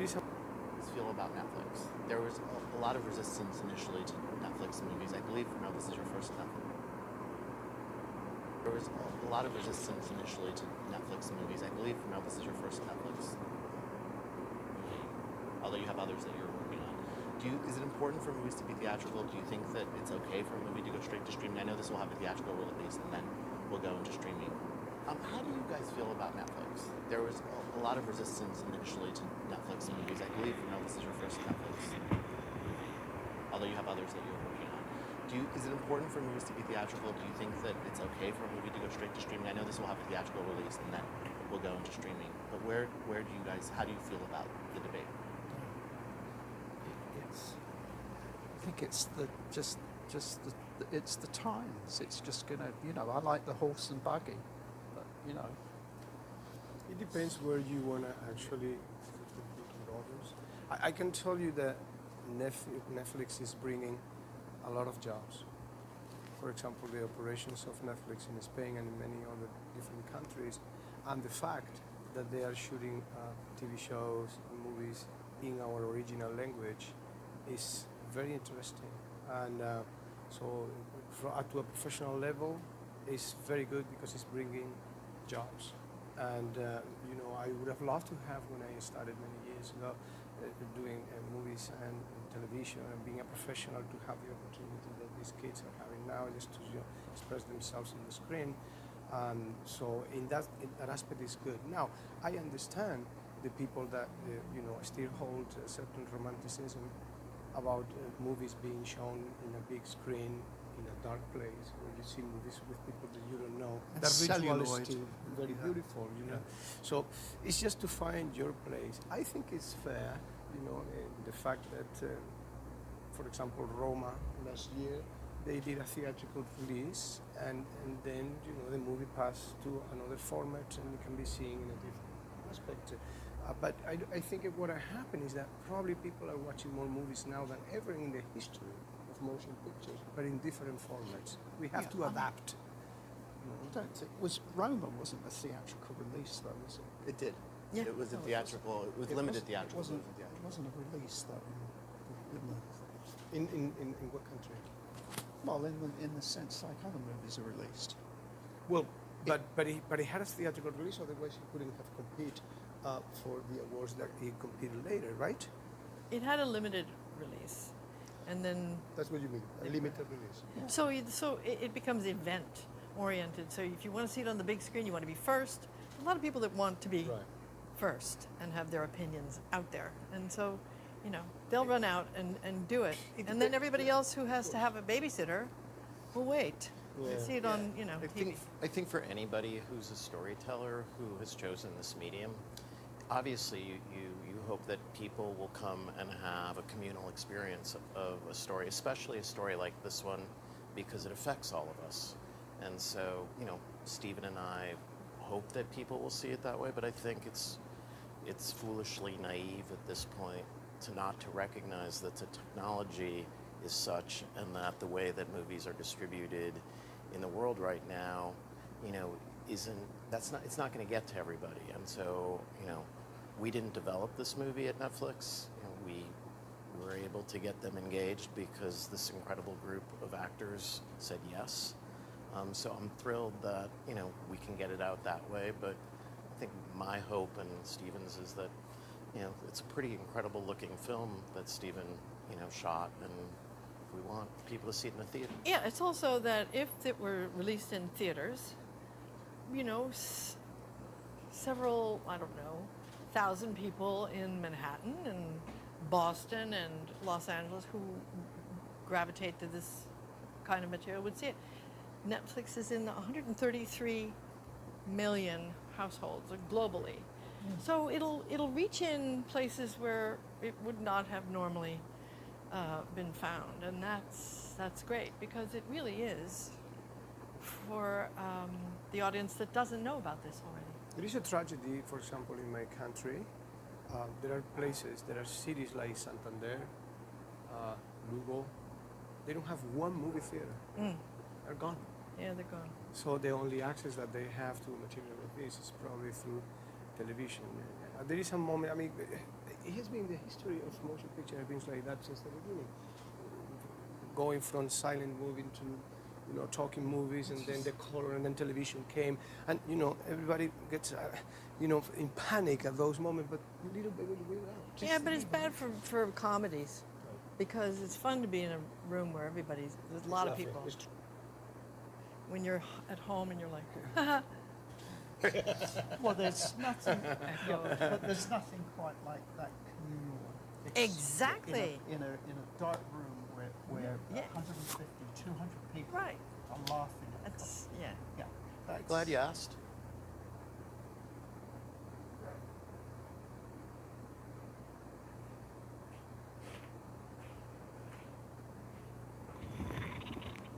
is a feel about Netflix. There was a lot of resistance initially to Netflix movies. I believe, no, this is your first Netflix. There was a lot of resistance initially to Netflix movies. I believe, no, this is your first Netflix. Although you have others that you're working on. Is it important for movies to be theatrical? Do you think that it's okay for a movie to go straight to streaming? I know this will have a theatrical release and then we'll go into streaming. How do you guys feel about Netflix? There was a lot of resistance initially to Netflix movies. I believe, no, this is your first Netflix. Although you have others that you're working on. Is it important for movies to be theatrical? Do you think that it's okay for a movie to go straight to streaming? I know this will have a theatrical release and then we'll go into streaming. But how do you feel about the debate? I think it's it's the times. It's just gonna, I like the horse and buggy, but It depends where you want to actually put the orders. I can tell you that Netflix is bringing a lot of jobs. For example, the operations of Netflix in Spain and in many other different countries, and the fact that they are shooting TV shows and movies in our original language is very interesting. And so to a professional level, it's very good because it's bringing jobs. And I would have loved to have, when I started many years ago, doing movies and television and being a professional, to have the opportunity that these kids are having now, just to express themselves on the screen. So in that aspect is good. Now, I understand the people that still hold a certain romanticism about movies being shown in a big screen in a dark place where you see movies with people that you don't know. And that ritual is celluloid. still very beautiful, So it's just to find your place. I think it's fair, the fact that, for example, Roma last year, they did a theatrical release, and then the movie passed to another format and it can be seen in a different aspect. But I think what happened is that probably people are watching more movies now than ever in the history of motion pictures, but in different formats. We have to adapt. Roma wasn't a theatrical release, though, was it? It did. Yeah. It was a theatrical. It was limited theatrical. It wasn't a release, though. In what country? Well, in the sense like other movies are released. Well, but it had a theatrical release, otherwise he couldn't have competed for the awards that he competed later, right? It had a limited release, and then That's what you mean, a limited release. so it becomes event oriented. So if you want to see it on the big screen, you want to be first. A lot of people that want to be first and have their opinions out there, and so they'll run out and do it, and then everybody else who has to have a babysitter will wait. Yeah. See it on TV. I think for anybody who's a storyteller who has chosen this medium, obviously you hope that people will come and have a communal experience of a story, especially a story like this one, because it affects all of us. And so, Stephen and I hope that people will see it that way, but I think it's foolishly naive at this point to recognize that the technology is such, and that the way that movies are distributed in the world right now, it's not going to get to everybody. And so, we didn't develop this movie at Netflix. We were able to get them engaged because this incredible group of actors said yes. So I'm thrilled that, we can get it out that way. But I think my hope and Stephen's is that, it's a pretty incredible looking film that Stephen, shot, and we want people to see it in the theater. Yeah, it's also that if it were released in theaters, several, 1,000 people in Manhattan and Boston and Los Angeles who gravitate to this kind of material would see it. Netflix is in the 133 million households globally. So it'll reach in places where it would not have normally been found, and that's great, because it really is for the audience that doesn't know about this already. There is a tragedy, for example, in my country. There are cities like Santander, Lugo. They don't have one movie theater. They're gone. Yeah, they're gone. So the only access that they have to material like this is probably through television. There is a moment, it has been the history of motion picture has been like that since the beginning. Going from silent movie to, talking movies, and then the color, and then television came, and everybody gets, in panic at those moments, but little by little. Yeah, but it's bad for comedies because it's fun to be in a room where there's a lot of people. When you're at home and you're like, Well, there's nothing. But there's nothing quite like that communal. Exactly. In a dark room where Yeah. 150, 200 people right. are laughing at That's, yeah. Yeah. That's, Glad you asked.